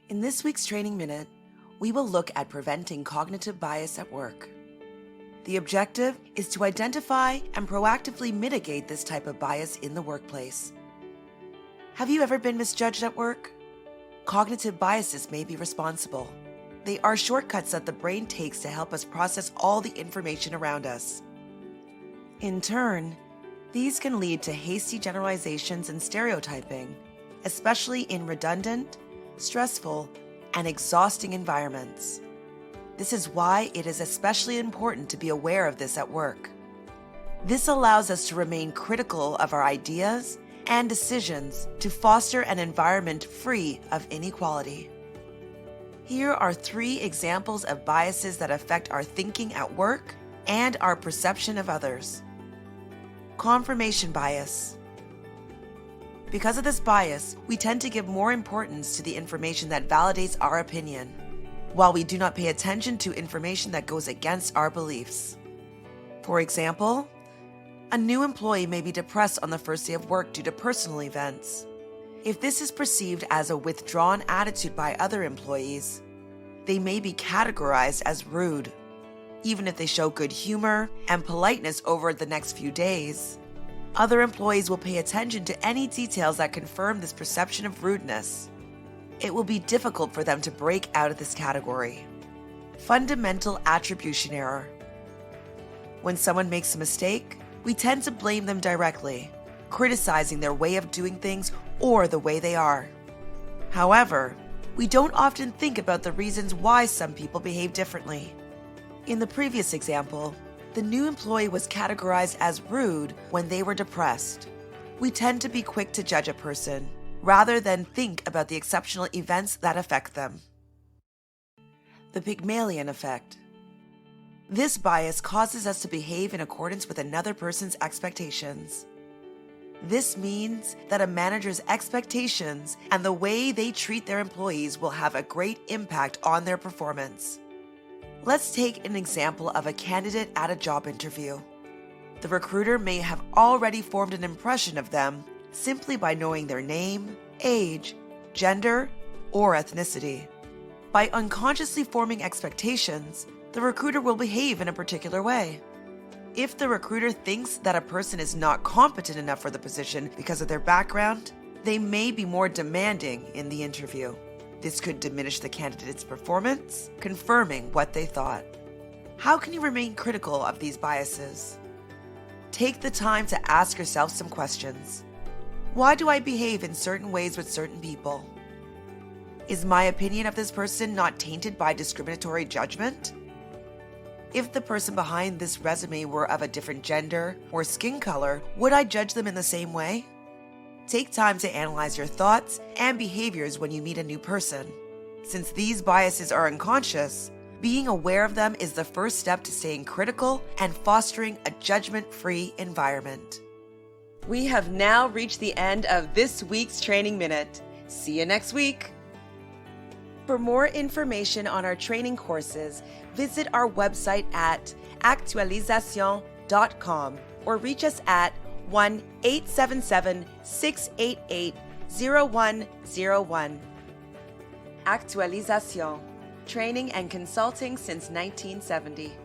In this week's Training Minute, we will look at preventing cognitive bias at work. The objective is to identify and proactively mitigate this type of bias in the workplace. Have you ever been misjudged at work? Cognitive biases may be responsible. They are shortcuts that the brain takes to help us process all the information around us. In turn, these can lead to hasty generalizations and stereotyping, especially in redundant, stressful, and exhausting environments. This is why it is especially important to be aware of this at work. This allows us to remain critical of our ideas and decisions to foster an environment free of inequality. Here are 3 examples of biases that affect our thinking at work and our perception of others. Confirmation bias. Because of this bias, we tend to give more importance to the information that validates our opinion, while we do not pay attention to information that goes against our beliefs. For example, a new employee may be depressed on the first day of work due to personal events. If this is perceived as a withdrawn attitude by other employees, they may be categorized as rude. Even if they show good humor and politeness over the next few days, other employees will pay attention to any details that confirm this perception of rudeness. It will be difficult for them to break out of this category. Fundamental attribution error. When someone makes a mistake, we tend to blame them directly, criticizing their way of doing things or the way they are. However, we don't often think about the reasons why some people behave differently. In the previous example, the new employee was categorized as rude when they were depressed. We tend to be quick to judge a person, rather than think about the exceptional events that affect them. The Pygmalion effect. This bias causes us to behave in accordance with another person's expectations. This means that a manager's expectations and the way they treat their employees will have a great impact on their performance. Let's take an example of a candidate at a job interview. The recruiter may have already formed an impression of them simply by knowing their name, age, gender, or ethnicity. By unconsciously forming expectations, the recruiter will behave in a particular way. If the recruiter thinks that a person is not competent enough for the position because of their background, they may be more demanding in the interview. This could diminish the candidate's performance, confirming what they thought. How can you remain critical of these biases? Take the time to ask yourself some questions. Why do I behave in certain ways with certain people? Is my opinion of this person not tainted by discriminatory judgment? If the person behind this resume were of a different gender or skin color, would I judge them in the same way? Take time to analyze your thoughts and behaviors when you meet a new person. Since these biases are unconscious, being aware of them is the first step to staying critical and fostering a judgment-free environment. We have now reached the end of this week's Training Minute. See you next week. For more information on our training courses, visit our website at actualisation.com or reach us at 1-877-688-0101. Actualisation, training and consulting since 1970.